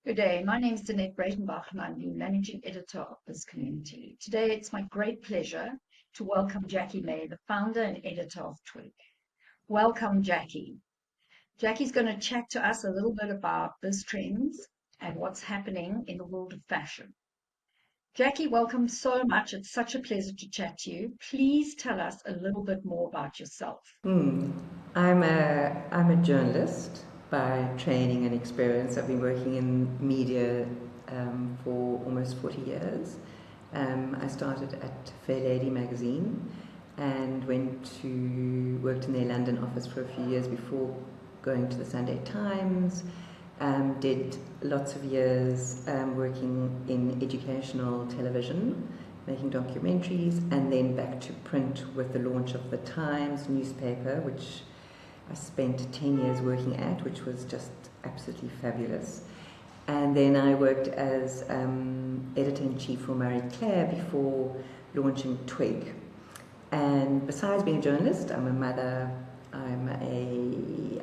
Good day. My name is Danette Breitenbach, and I'm the managing editor of Bizcommunity. Today, it's my great pleasure to welcome Jackie May, the founder and editor of Twyg. Welcome, Jackie. Jackie's going to chat to us a little bit about biz trends and what's happening in the world of fashion. Jackie, welcome so much. It's such a pleasure to chat to you. Please tell us a little bit more about yourself. I'm a journalist by training and experience. I've been working in media for almost 40 years. I started at Fair Lady magazine and worked in their London office for a few years before going to the Sunday Times. Did lots of years working in educational television, making documentaries, and then back to print with the launch of the Times newspaper, which I spent 10 years working at, which was just absolutely fabulous. And then I worked as editor-in-chief for Marie Claire before launching Twyg. And besides being a journalist, I'm a mother, I'm a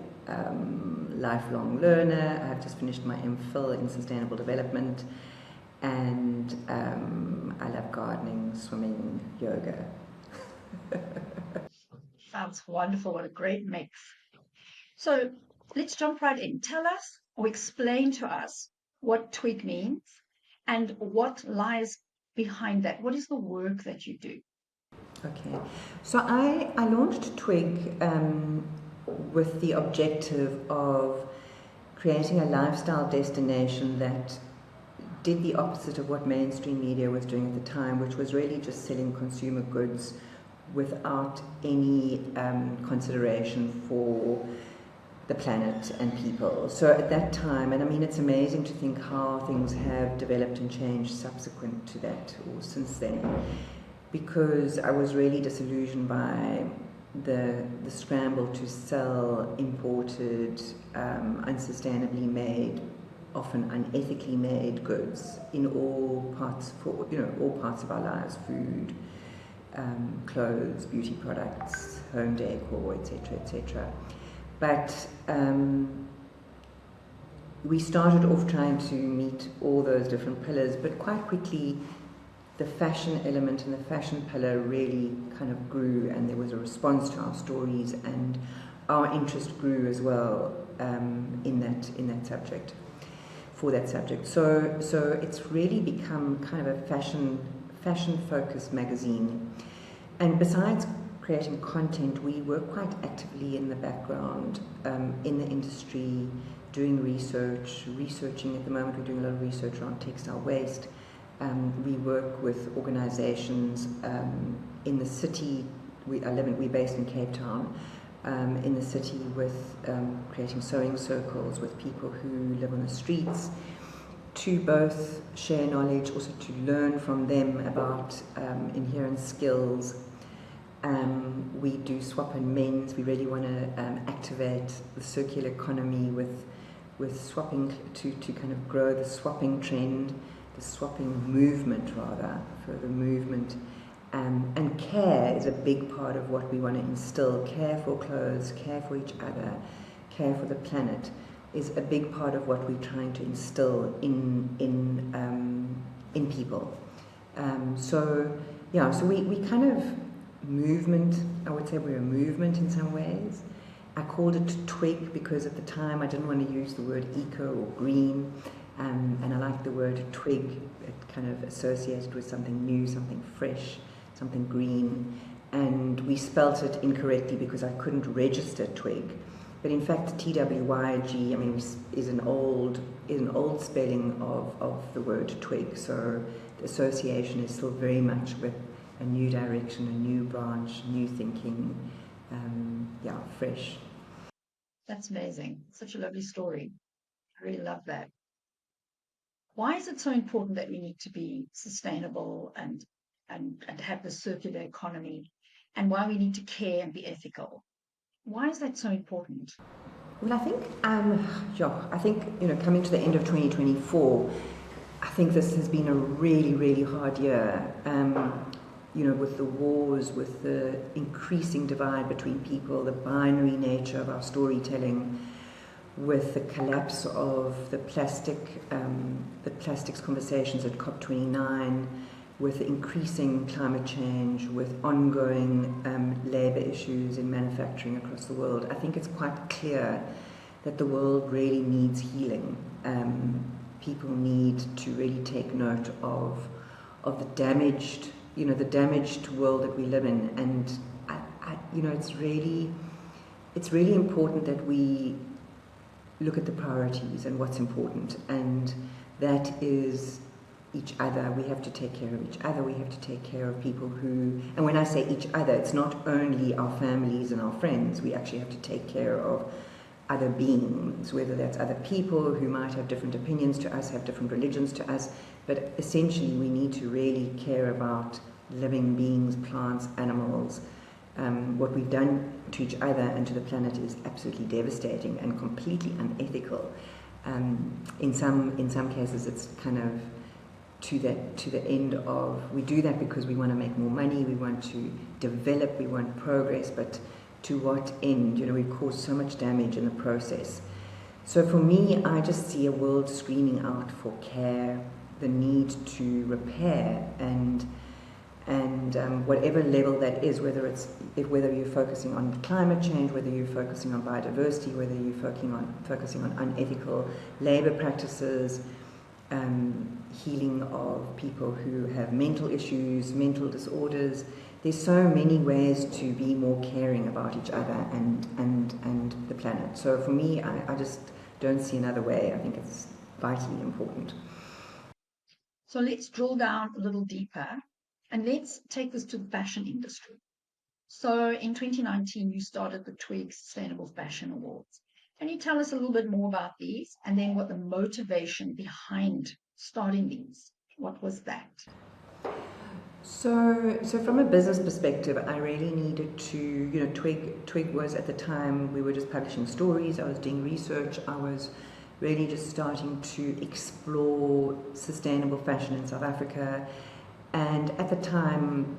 lifelong learner. I've just finished my MPhil in sustainable development, and I love gardening, swimming, yoga. Sounds wonderful. What a great mix. So let's jump right in. Tell us or explain to us what Twyg means and what lies behind that. What is the work that you do? Okay, so I launched Twyg with the objective of creating a lifestyle destination that did the opposite of what mainstream media was doing at the time, which was really just selling consumer goods without any consideration for the planet and people. So at that time, and I mean, it's amazing to think how things have developed and changed subsequent to that or since then, because I was really disillusioned by the scramble to sell imported, unsustainably made, often unethically made goods in all parts of our lives: food, clothes, beauty products, home decor, etc., etc. But we started off trying to meet all those different pillars, but quite quickly the fashion element and the fashion pillar really kind of grew, and there was a response to our stories, and our interest grew as well in that subject, for that subject. So it's really become kind of a fashion-focused magazine. And besides creating content, we work quite actively in the background, in the industry, doing researching. At the moment, we're doing a lot of research around textile waste. We work with organizations in the city. We're based in Cape Town, in the city, with creating sewing circles with people who live on the streets, to both share knowledge, also to learn from them about inherent skills. We do swap and mends. We really want to activate the circular economy with swapping to kind of grow the swapping trend, the swapping movement rather, further movement. And care is a big part of what we want to instill. Care for clothes, care for each other, care for the planet is a big part of what we're trying to instill in people. So we kind of movement. I would say we're a movement in some ways. I called it Twyg because at the time I didn't want to use the word eco or green, and I like the word Twyg. It kind of associated with something new, something fresh, something green, and we spelt it incorrectly because I couldn't register Twyg. But in fact, TWYG, I mean, is an old spelling of the word Twyg. So the association is still very much with a new direction, a new branch, new thinking, fresh. That's amazing. Such a lovely story. I really love that. Why is it so important that we need to be sustainable and have the circular economy, and why we need to care and be ethical? Why is that so important? Well, I think coming to the end of 2024, I think this has been a really, really hard year. With the wars, with the increasing divide between people, the binary nature of our storytelling, with the collapse of the plastics conversations at COP29, with increasing climate change, with ongoing labour issues in manufacturing across the world, I think it's quite clear that the world really needs healing. People need to really take note of the damaged world that we live in, and it's really important that we look at the priorities and what's important, and that is each other. We have to take care of each other. We have to take care of people who, and when I say each other, it's not only our families and our friends. We actually have to take care of other beings, whether that's other people who might have different opinions to us, have different religions to us, but essentially we need to really care about living beings, plants, animals. What we've done to each other and to the planet is absolutely devastating and completely unethical. In some cases, it's kind of to the end of, we do that because we want to make more money, we want to develop, we want progress, but to what end? We've caused so much damage in the process. So for me, I just see a world screaming out for care, the need to repair, and whatever level that is, whether you're focusing on climate change, whether you're focusing on biodiversity, whether you're focusing on unethical labour practices, healing of people who have mental issues, mental disorders. There's so many ways to be more caring about each other and the planet. So for me, I just don't see another way. I think it's vitally important. So let's drill down a little deeper and let's take this to the fashion industry. So in 2019, you started the Twyg Sustainable Fashion Awards. Can you tell us a little bit more about these, and then what the motivation behind starting these? What was that? So from a business perspective, I really needed to, Twyg was at the time, we were just publishing stories, I was doing research, I was really just starting to explore sustainable fashion in South Africa. And at the time,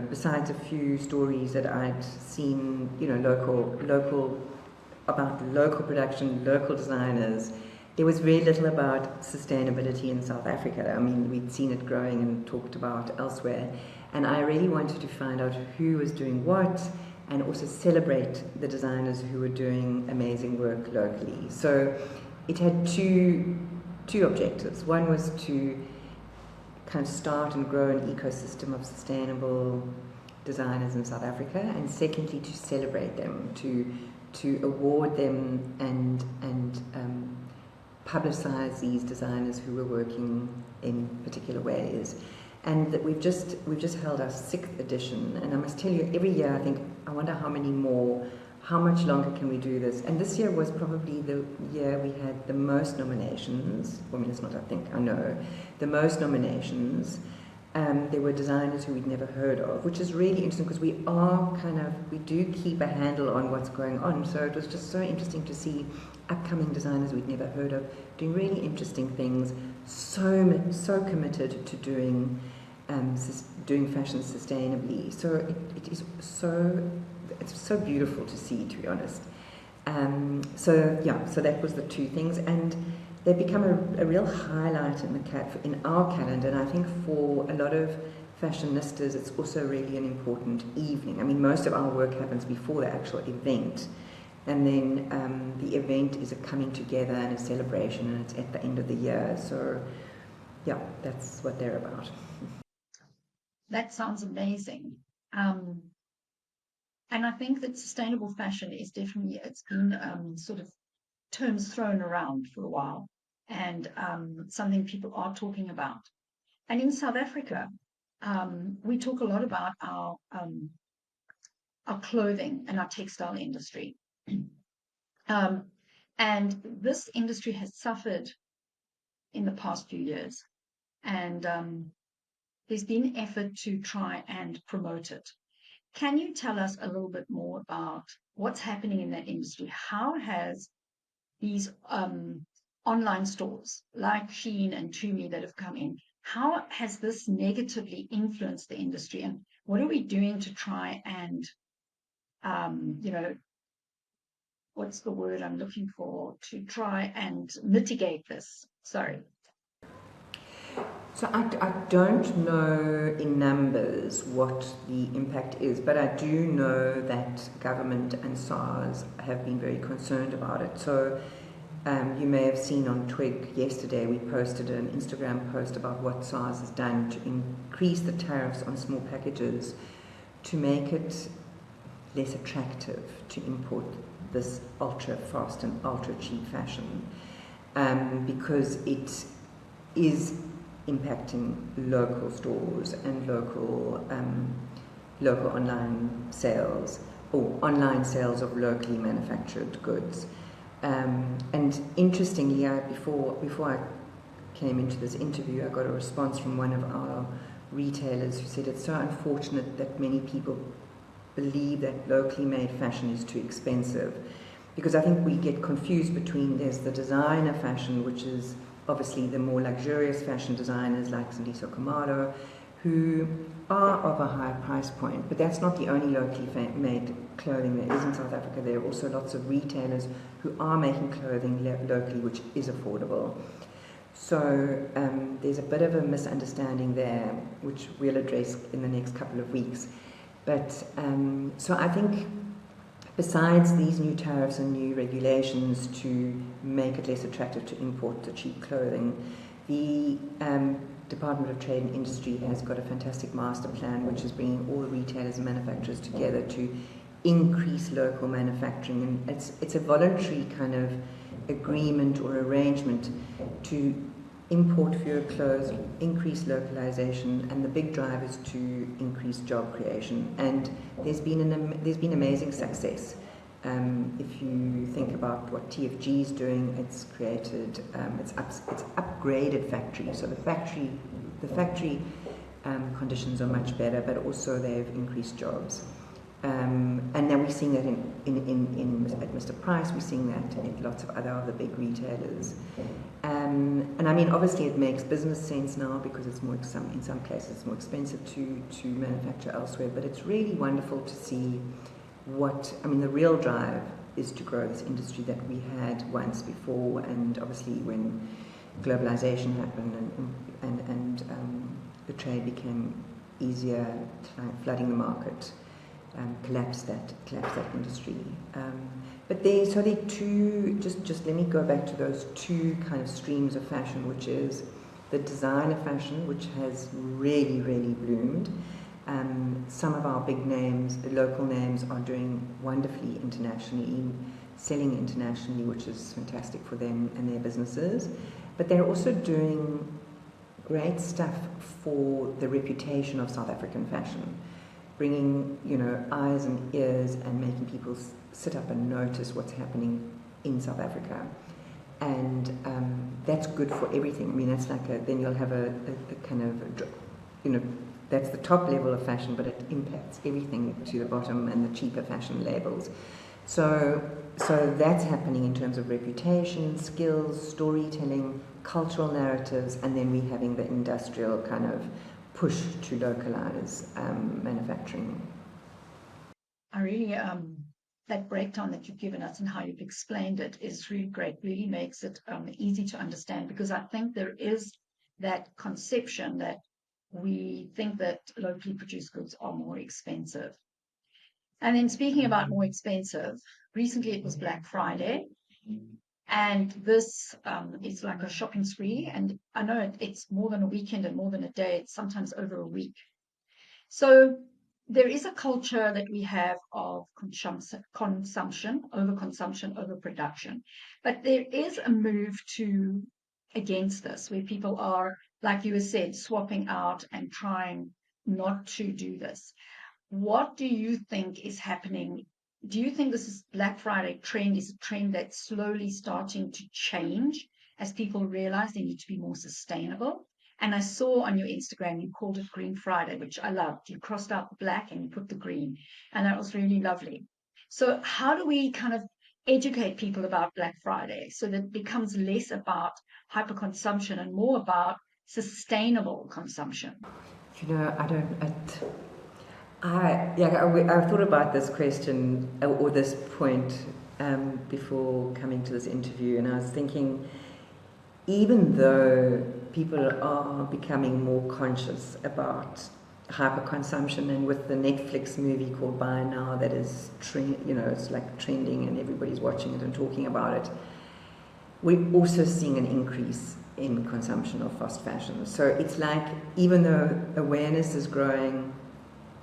besides a few stories that I'd seen, about local production, local designers, there was very little about sustainability in South Africa. I mean, we'd seen it growing and talked about elsewhere. And I really wanted to find out who was doing what, and also celebrate the designers who were doing amazing work locally. So it had two objectives. One was to kind of start and grow an ecosystem of sustainable designers in South Africa, and secondly, to celebrate them, to award them and publicize these designers who were working in particular ways. And that we've just held our 6th edition, and I must tell you, every year I think, I wonder how many more, how much longer can we do this? And this year was probably the year we had the most nominations. I mean, it's not, I think, I know, the most nominations. There were designers who we'd never heard of, which is really interesting because we do keep a handle on what's going on. So it was just so interesting to see upcoming designers we'd never heard of doing really interesting things, so committed to doing fashion sustainably. So it's so beautiful to see, to be honest. So that was the two things, and they've become a real highlight in our calendar, and I think for a lot of fashionistas it's also really an important evening. I mean, most of our work happens before the actual event, and then the event is a coming together and a celebration, and it's at the end of the year. So yeah, that's what they're about. That sounds amazing. And I think that sustainable fashion is definitely, it's been sort of terms thrown around for a while, and something people are talking about. And in South Africa, we talk a lot about our clothing and our textile industry. And this industry has suffered in the past few years, and there's been effort to try and promote it. Can you tell us a little bit more about what's happening in that industry? How has these online stores like Shein and Tumi that have come in, how has this negatively influenced the industry? And what are we doing to try and, what's the word I'm looking for, to try and mitigate this? Sorry. So I don't know in numbers what the impact is, but I do know that government and SARS have been very concerned about it. So you may have seen on Twyg yesterday, we posted an Instagram post about what SARS has done to increase the tariffs on small packages to make it less attractive to import this ultra fast and ultra cheap fashion, because it is impacting local stores and local online sales, or online sales of locally manufactured goods. And interestingly, before I came into this interview, I got a response from one of our retailers who said it's so unfortunate that many people believe that locally made fashion is too expensive, because I think we get confused between, there's the designer fashion, which is obviously the more luxurious fashion designers like Sandiso Kamado, who are of a higher price point, but that's not the only locally made clothing there is in South Africa. There are also lots of retailers who are making clothing locally which is affordable. So there's a bit of a misunderstanding there, which we'll address in the next couple of weeks. But so I think besides these new tariffs and new regulations to make it less attractive to import the cheap clothing, the Department of Trade and Industry has got a fantastic master plan which is bringing all the retailers and manufacturers together to increase local manufacturing, and it's a voluntary kind of agreement or arrangement to import fewer clothes, increase localization, and the big drive is to increase job creation. And there's been amazing success. If you think about what TFG is doing, it's created, it's upgraded factories. So the factory conditions are much better, but also they've increased jobs. And then we're seeing that at Mr. Price, we're seeing that in lots of other of the big retailers. And I mean, obviously it makes business sense now because it's more, in some places it's more expensive to manufacture elsewhere, but it's really wonderful to see the real drive is to grow this industry that we had once before, and obviously when globalization happened and the trade became easier, flooding the market, collapsed that industry. But there are two, just let me go back to those two kind of streams of fashion, which is the designer fashion, which has really, really bloomed. Some of our big names, the local names, are doing wonderfully internationally, selling internationally, which is fantastic for them and their businesses. But they're also doing great stuff for the reputation of South African fashion, bringing, eyes and ears and making people sit up and notice what's happening in South Africa. And that's good for everything. I mean, that's like then you'll have a kind of, that's the top level of fashion, but it impacts everything to the bottom and the cheaper fashion labels. So that's happening in terms of reputation, skills, storytelling, cultural narratives, and then we're having the industrial kind of push to localize manufacturing. I really, that breakdown that you've given us and how you've explained it is really great, really makes it easy to understand, because I think there is that conception that we think that locally produced goods are more expensive. And then speaking about more expensive, recently it was Black Friday, and this is like a shopping spree, and I know it's more than a weekend and more than a day, it's sometimes over a week. So there is a culture that we have of consumption, overproduction, but there is a move against this, where people are, like you said, swapping out and trying not to do this. What do you think is happening? Do you think this is Black Friday trend is a trend that's slowly starting to change as people realize they need to be more sustainable? And I saw on your Instagram you called it Green Friday, which I loved. You crossed out the black and you put the green, and that was really lovely. So how do we kind of educate people about Black Friday so that it becomes less about hyperconsumption and more about sustainable consumption? I thought about this question or this point before coming to this interview, and I was thinking, even though people are becoming more conscious about hyperconsumption, and with the Netflix movie called Buy Now that is it's like trending and everybody's watching it and talking about it, we're also seeing an increase in consumption of fast fashion. So it's like, even though awareness is growing,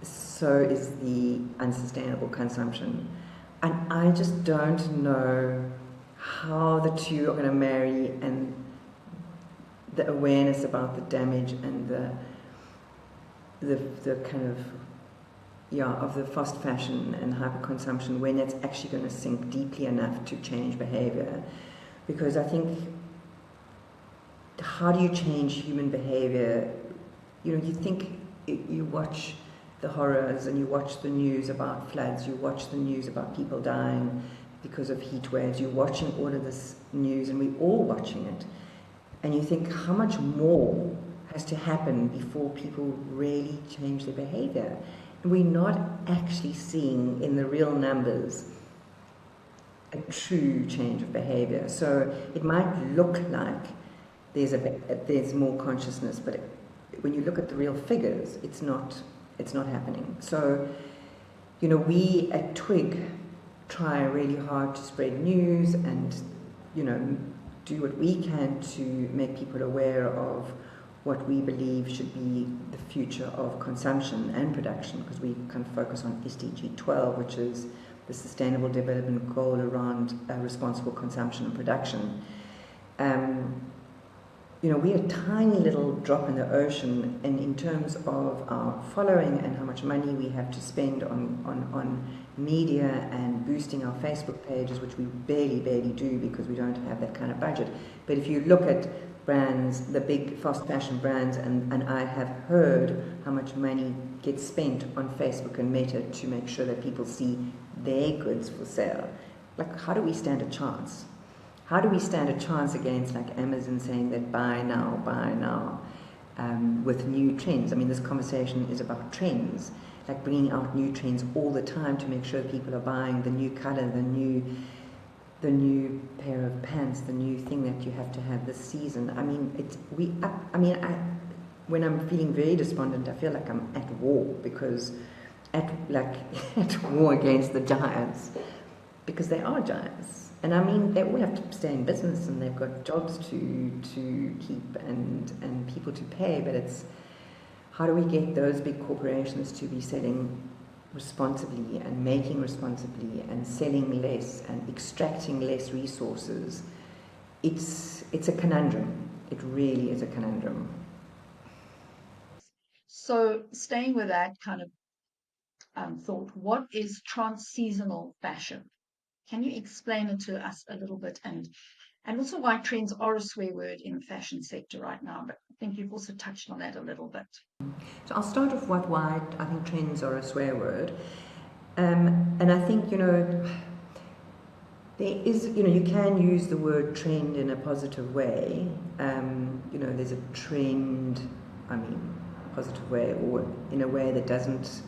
so is the unsustainable consumption. And I just don't know how the two are going to marry, and the awareness about the damage and the kind of of the fast fashion and hyperconsumption, when it's actually going to sink deeply enough to change behavior. Because I think, how do you change human behavior? You think, you watch the horrors and you watch the news about floods, you watch the news about people dying because of heat waves, you're watching all of this news, and we're all watching it, and you think, how much more has to happen before people really change their behavior? And we're not actually seeing in the real numbers a true change of behavior. So it might look like there's more consciousness, but when you look at the real figures, it's not happening. So, we at Twyg try really hard to spread news and, do what we can to make people aware of what we believe should be the future of consumption and production, because we can focus on SDG 12, which is the Sustainable Development Goal around responsible consumption and production. We're a tiny little drop in the ocean, and in terms of our following and how much money we have to spend on media and boosting our Facebook pages, which we barely do because we don't have that kind of budget. But if you look at brands, the big fast fashion brands, and I have heard how much money gets spent on Facebook and Meta to make sure that people see their goods for sale. Like, how do we stand a chance? How do we stand a chance against, like, Amazon saying that buy now, with new trends? I mean, this conversation is about trends, like bringing out new trends all the time to make sure people are buying the new color, the new pair of pants, the new thing that you have to have this season. I mean, when I'm feeling very despondent, I feel like I'm at war, because at war against the giants, because they are giants. And I mean, they all have to stay in business, and they've got jobs to keep and people to pay. But it's, how do we get those big corporations to be selling responsibly and making responsibly and selling less and extracting less resources? It's a conundrum. It really is a conundrum. So, staying with that kind of thought, what is trans-seasonal fashion? Can you explain it to us a little bit, and also why trends are a swear word in the fashion sector right now? But I think you've also touched on that a little bit. So I'll start off with why I think trends are a swear word. And I think, there is, you can use the word trend in a positive way. There's a trend, positive way, or in a way that doesn't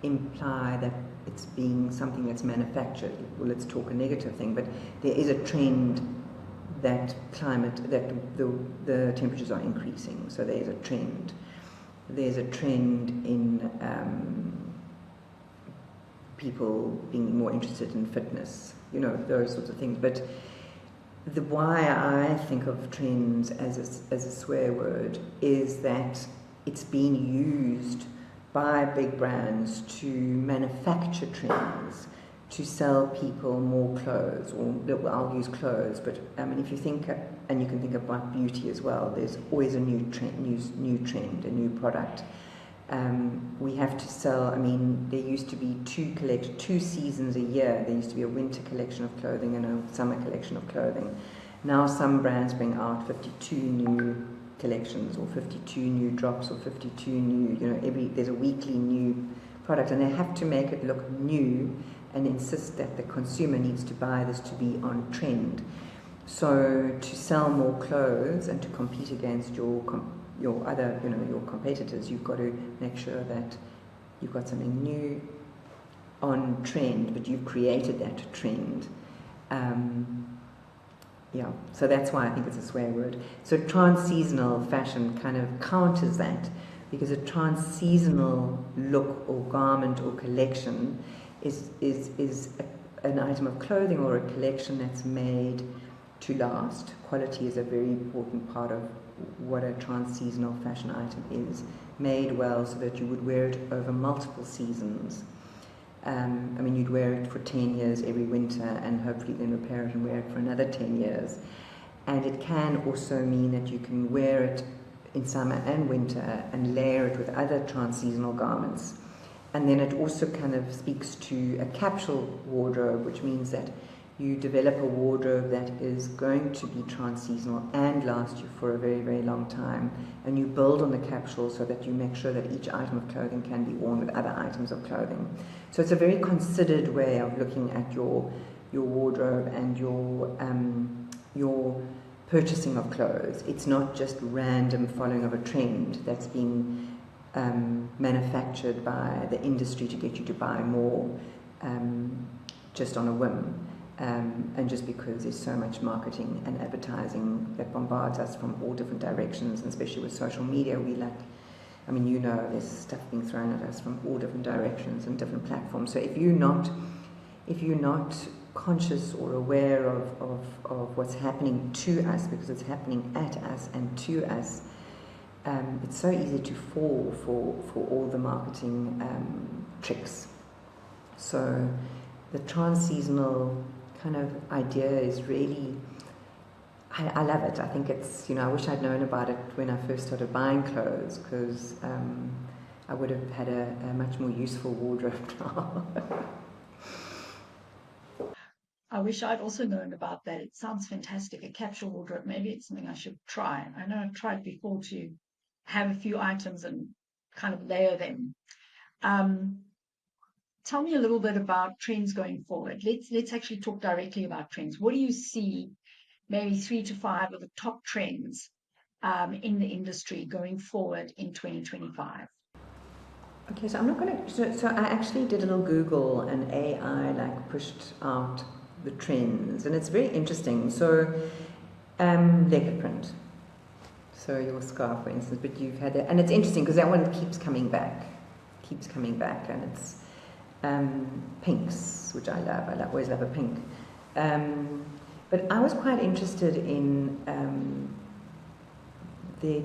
imply that it's being something that's manufactured. Well, let's talk a negative thing, but there is a trend that the temperatures are increasing. So there's a trend. There's a trend in people being more interested in fitness, those sorts of things. But why I think of trends as a swear word is that it's being used by big brands to manufacture trends, to sell people more clothes, or I'll use clothes, but if you think, and you can think about beauty as well, there's always a new trend, a new product. We have to sell, there used to be two seasons a year. There used to be a winter collection of clothing and a summer collection of clothing. Now some brands bring out 52 new collections, or 52 new drops, or 52 new, there's a weekly new product, and they have to make it look new and insist that the consumer needs to buy this to be on trend. So to sell more clothes and to compete against your other, your competitors, you've got to make sure that you've got something new on trend, but you've created that trend. Yeah, so that's why I think it's a swear word. So trans-seasonal fashion kind of counters that, because a trans-seasonal look or garment or collection is an item of clothing or a collection that's made to last. Quality is a very important part of what a trans-seasonal fashion item is. Made well so that you would wear it over multiple seasons. I mean, you'd wear it for 10 years every winter and hopefully then repair it and wear it for another 10 years. And it can also mean that you can wear it in summer and winter and layer it with other trans-seasonal garments. And then it also kind of speaks to a capsule wardrobe, which means that you develop a wardrobe that is going to be trans-seasonal and last you for a very, very long time. And you build on the capsule so that you make sure that each item of clothing can be worn with other items of clothing. So it's a very considered way of looking at your wardrobe and your purchasing of clothes. It's not just random following of a trend that's been manufactured by the industry to get you to buy more just on a whim. And just because there's so much marketing and advertising that bombards us from all different directions, and especially with social media, there's stuff being thrown at us from all different directions and different platforms. So if you're not conscious or aware of what's happening to us, because it's happening at us and to us, it's so easy to fall for all the marketing tricks. So the trans-seasonal kind of idea is really, I love it. I think it's, I wish I'd known about it when I first started buying clothes, because I would have had a much more useful wardrobe now. I wish I'd also known about that. It sounds fantastic. A capsule wardrobe. Maybe it's something I should try. I know I've tried before to have a few items and kind of layer them. Tell me a little bit about trends going forward. Let's actually talk directly about trends. What do you see, maybe 3 to 5 of the top trends in the industry going forward in 2025? Okay, so I'm not going to. So I actually did a little Google, and AI pushed out the trends, and it's very interesting. So leopard print. So your scarf, for instance, but you've had that, and it's interesting because that one keeps coming back, and it's pinks, which I love. I always love a pink. But I was quite interested in the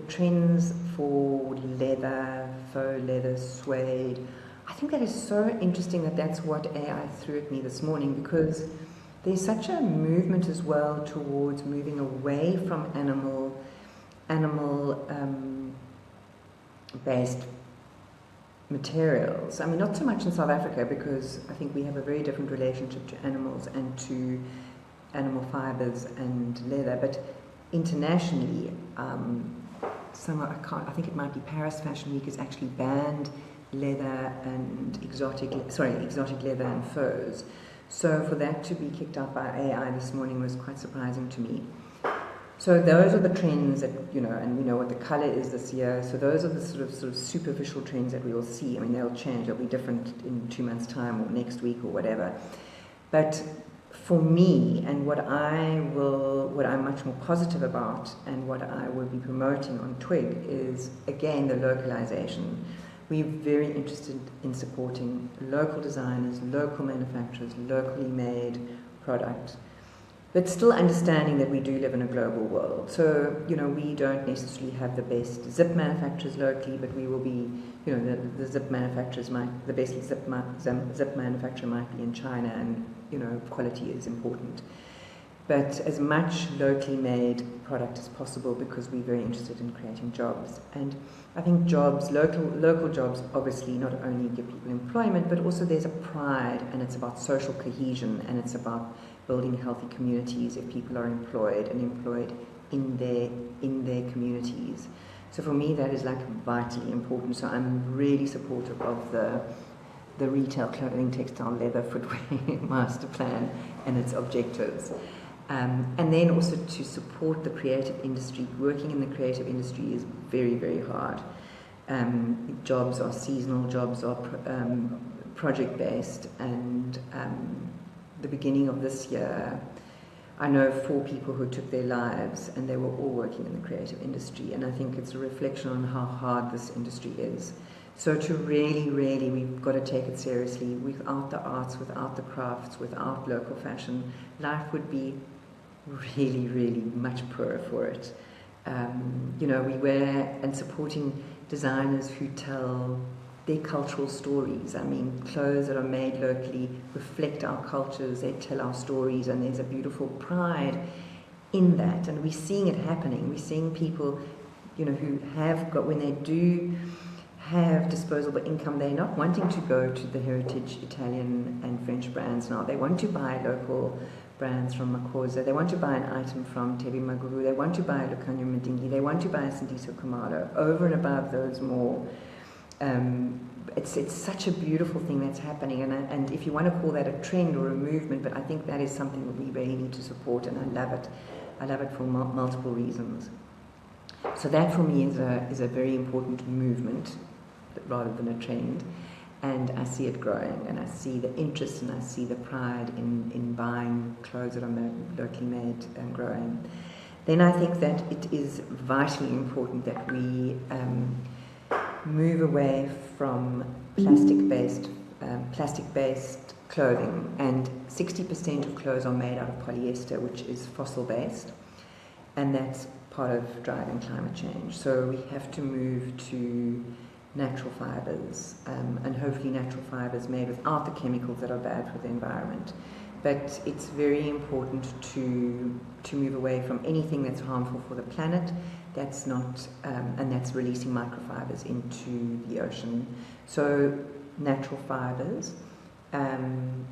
trends for leather, faux leather, suede. I think that is so interesting that's what AI threw at me this morning, because there's such a movement as well towards moving away from animal based materials. I mean, not so much in South Africa, because I think we have a very different relationship to animals and to animal fibers and leather, but internationally, I think it might be Paris Fashion Week has actually banned leather and exotic leather and furs. So for that to be kicked out by AI this morning was quite surprising to me. So those are the trends that, and we know what the color is this year. So those are the sort of superficial trends that we will see. I mean, they'll change. They'll be different in 2 months' time or next week or whatever. But for me, and what I'm much more positive about, and what I will be promoting on Twyg, is again the localization. We're very interested in supporting local designers, local manufacturers, locally made product, but still understanding that we do live in a global world. So, we don't necessarily have the best zip manufacturers locally, but we will be, the zip manufacturers the best zip manufacturer might be in China, and, quality is important. But as much locally made product as possible, because we're very interested in creating jobs. And I think local jobs obviously not only give people employment, but also there's a pride, and it's about social cohesion, and it's about building healthy communities if people are employed in their communities. So for me, that is vitally important. So I'm really supportive of the retail clothing, textile, leather, footwear master plan and its objectives. And then also to support the creative industry. Working in the creative industry is very, very hard. Jobs are seasonal, jobs are project-based, and the beginning of this year, I know 4 people who took their lives, and they were all working in the creative industry, and I think it's a reflection on how hard this industry is. So to really, we've got to take it seriously. Without the arts, without the crafts, without local fashion, life would be really much poorer for it. You know, we wear and supporting designers who tell their cultural stories. I mean, clothes that are made locally reflect our cultures, they tell our stories, and there's a beautiful pride in that. And we're seeing it happening. We're seeing people, you know, who have got, when they do have disposable income, they're not wanting to go to the heritage Italian and French brands now. They want to buy local brands from Makosa. They want to buy an item from Tebi Maguru. They want to buy a Lucanio Medingi. They want to buy a Sindiso Kumalo over and above those more. It's such a beautiful thing that's happening, and if you want to call that a trend or a movement, but I think that is something that we really need to support, and I love it. I love it for multiple reasons. So that for me is a very important movement rather than a trend, and I see it growing, and I see the interest, and I see the pride in buying clothes that are locally made and growing. Then I think that it is vitally important that we move away from plastic-based clothing, and 60% of clothes are made out of polyester, which is fossil-based, and that's part of driving climate change. So we have to move to natural fibers, and hopefully natural fibers made without the chemicals that are bad for the environment. But it's very important to move away from anything that's harmful for the planet, that's not, and that's releasing microfibers into the ocean. So natural fibers, and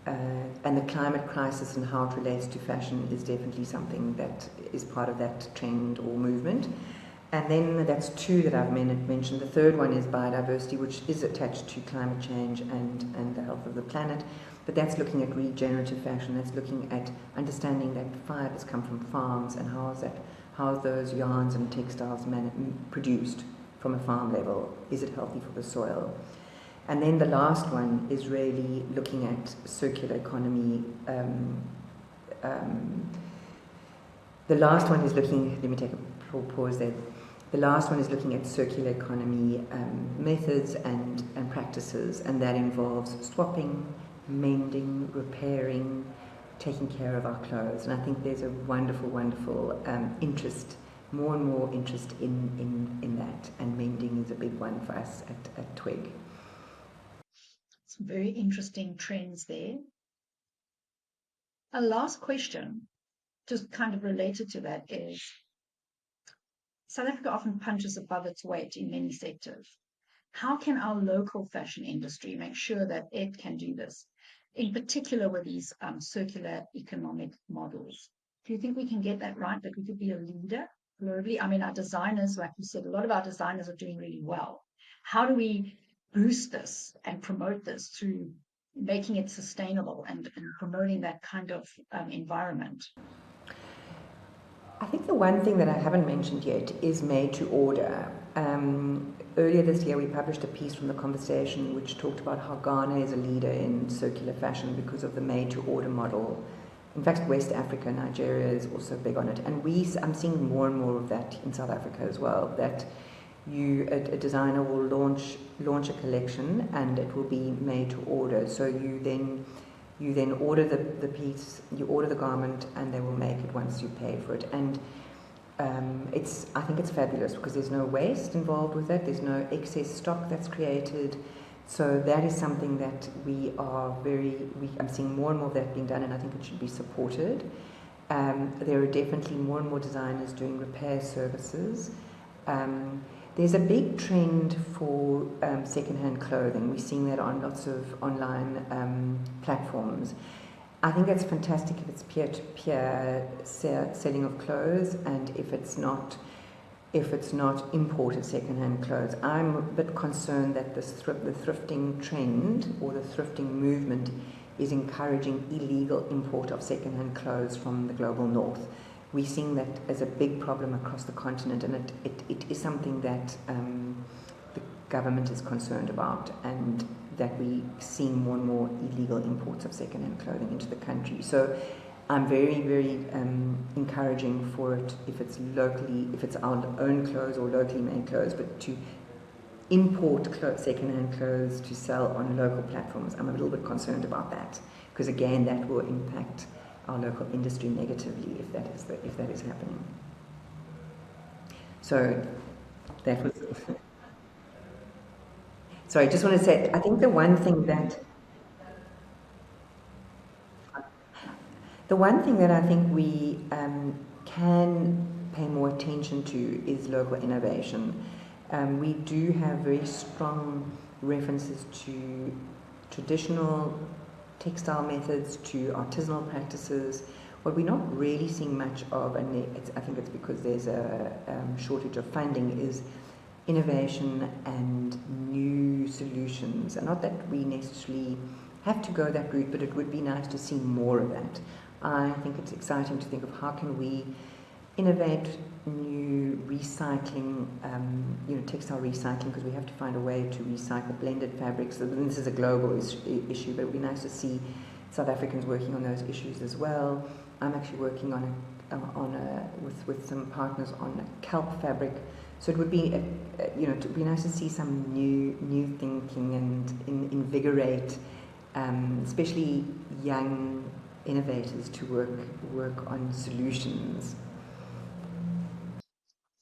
the climate crisis and how it relates to fashion is definitely something that is part of that trend or movement. And then that's 2 that I've mentioned. The third one is biodiversity, which is attached to climate change and the health of the planet. But that's looking at regenerative fashion. That's looking at understanding that fibers come from farms, and how are those yarns and textiles produced from a farm level? Is it healthy for the soil? And then the last one is really looking at circular economy. The last one is looking, let me take a pause there. The last one is looking at circular economy methods and practices, and that involves swapping, mending, repairing, taking care of our clothes. And I think there's a wonderful interest, more and more interest in that, and mending is a big one for us at Twyg. Some very interesting trends there. A last question, just kind of related to that, is South Africa often punches above its weight in many sectors. How can our local fashion industry make sure that it can do this, in particular with these circular economic models? Do you think we can get that right, that we could be a leader globally? I mean, our designers, like you said, a lot of our designers are doing really well. How do we boost this and promote this through making it sustainable and promoting that kind of environment? I think the one thing that I haven't mentioned yet is made to order. Earlier this year we published a piece from The Conversation which talked about how Ghana is a leader in circular fashion because of the made to order model. In fact, West Africa, Nigeria is also big on it, and I'm seeing more and more of that in South Africa as well, that a designer will launch a collection and it will be made to order. So you then order the piece, you order the garment, and they will make it once you pay for it. And I think it's fabulous because there's no waste involved with it. There's no excess stock that's created. So that is something that I'm seeing more and more of that being done, and I think it should be supported. There are definitely more and more designers doing repair services. There's a big trend for second-hand clothing. We're seeing that on lots of online platforms. I think that's fantastic if it's peer-to-peer selling of clothes, and if it's not imported second-hand clothes. I'm a bit concerned that the thrifting trend or the thrifting movement is encouraging illegal import of second-hand clothes from the global north. We're seeing that as a big problem across the continent, and it is something that the government is concerned about, and that we see more and more illegal imports of second-hand clothing into the country. So I'm very, very encouraging for it if it's our own clothes or locally made clothes, but to import second-hand clothes to sell on local platforms, I'm a little bit concerned about that, because again, that will impact our local industry negatively if that is happening. So that was. Sorry, I just want to say, I think the one thing that I think we can pay more attention to is local innovation. We do have very strong references to traditional textile methods, to artisanal practices. What we're not really seeing much of, and I think it's because there's a shortage of funding, is innovation and new solutions. And not that we necessarily have to go that route, but it would be nice to see more of that. I think it's exciting to think of how can we innovate new recycling, textile recycling, because we have to find a way to recycle blended fabrics. So this is a global issue, but it would be nice to see South Africans working on those issues as well. I'm actually working with some partners on a kelp fabric. So it would be, it would be nice to see some new thinking and invigorate, especially young innovators to work on solutions.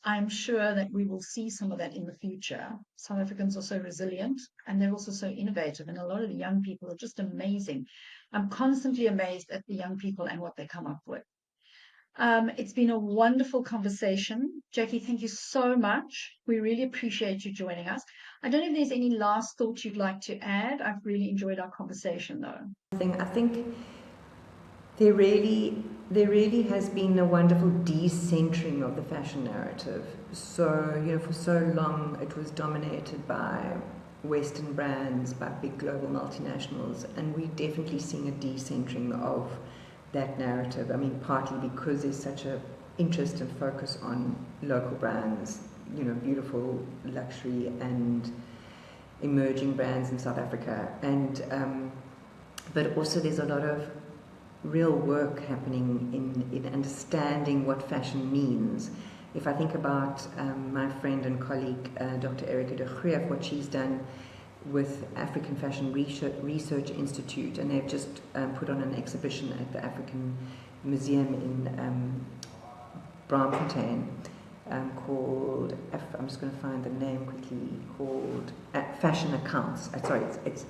I'm sure that we will see some of that in the future. South Africans are so resilient and they're also so innovative, and a lot of the young people are just amazing. I'm constantly amazed at the young people and what they come up with. It's been a wonderful conversation. Jackie, thank you so much. We really appreciate you joining us. I don't know if there's any last thoughts you'd like to add. I've really enjoyed our conversation, though. I think there really has been a wonderful decentering of the fashion narrative. So, for so long it was dominated by Western brands, by big global multinationals, and we're definitely seeing a decentering of that narrative. I mean, partly because there's such an interest and focus on local brands, beautiful luxury and emerging brands in South Africa, and but also there's a lot of real work happening in understanding what fashion means. If I think about my friend and colleague, Dr. Erika de Groef, what she's done with African Fashion Research Institute, and they've just put on an exhibition at the African Museum in Braamfontein called, I'm just going to find the name quickly, called Fashion Accounts. It's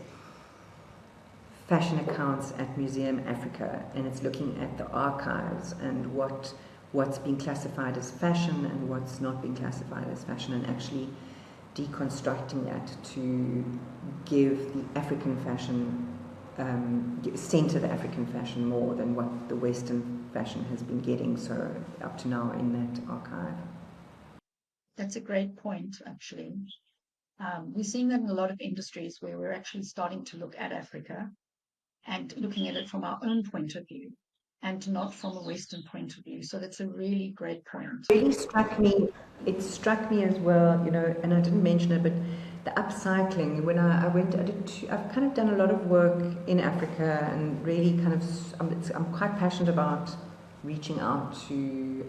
Fashion Accounts at Museum Africa, and it's looking at the archives and what's being classified as fashion and what's not being classified as fashion, and actually deconstructing that to give the African fashion, center the African fashion more than what the Western fashion has been getting so up to now in that archive. That's a great point, actually. We're seeing that in a lot of industries where we're actually starting to look at Africa and looking at it from our own point of view and not from a Western point of view. So that's a really great point. It struck me as well, and I didn't mention it, but the upcycling. When I've kind of done a lot of work in Africa, and really kind of, I'm quite passionate about reaching out to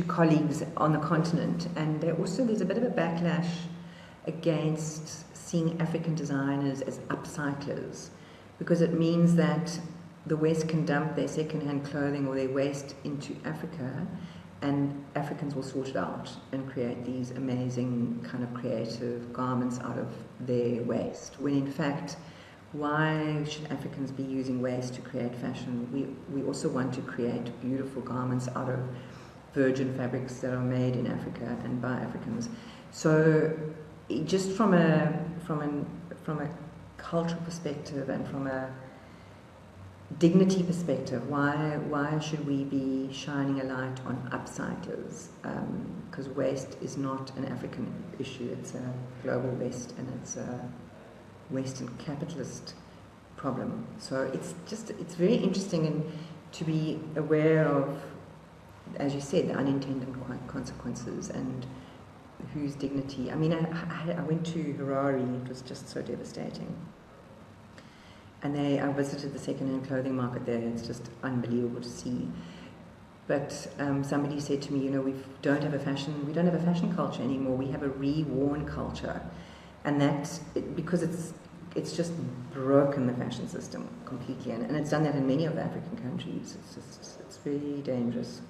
colleagues on the continent, and there's a bit of a backlash against seeing African designers as upcyclers, because it means that the West can dump their second-hand clothing or their waste into Africa, and Africans will sort it out and create these amazing kind of creative garments out of their waste. When in fact, why should Africans be using waste to create fashion? We also want to create beautiful garments out of virgin fabrics that are made in Africa and by Africans. So just from a cultural perspective and from a dignity perspective, why should we be shining a light on upcyclers? Because waste is not an African issue, it's a global West, and it's a Western capitalist problem. So it's very interesting, and to be aware of, as you said, the unintended consequences, and whose dignity. I mean, I went to Harare. It was just so devastating. And I visited the second-hand clothing market there. It's just unbelievable to see. But somebody said to me, you know, we don't have a fashion culture anymore. We have a re-worn culture, and that's because it's just broken the fashion system completely, and it's done that in many of the African countries. It's very dangerous.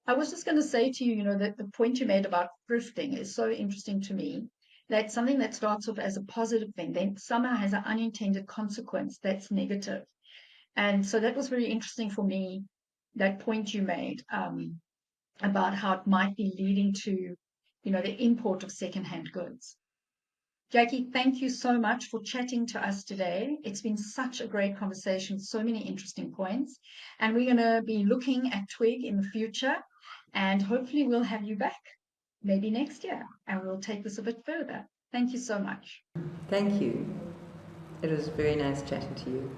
I was just going to say to you, you know, that the point you made about thrifting is so interesting to me. That something that starts off as a positive thing, then somehow has an unintended consequence that's negative. And so that was very interesting for me, that point you made about how it might be leading to, you know, the import of secondhand goods. Jackie, thank you so much for chatting to us today. It's been such a great conversation, so many interesting points. And we're going to be looking at Twyg in the future, and hopefully we'll have you back maybe next year, and we'll take this a bit further. Thank you so much. Thank you. It was very nice chatting to you.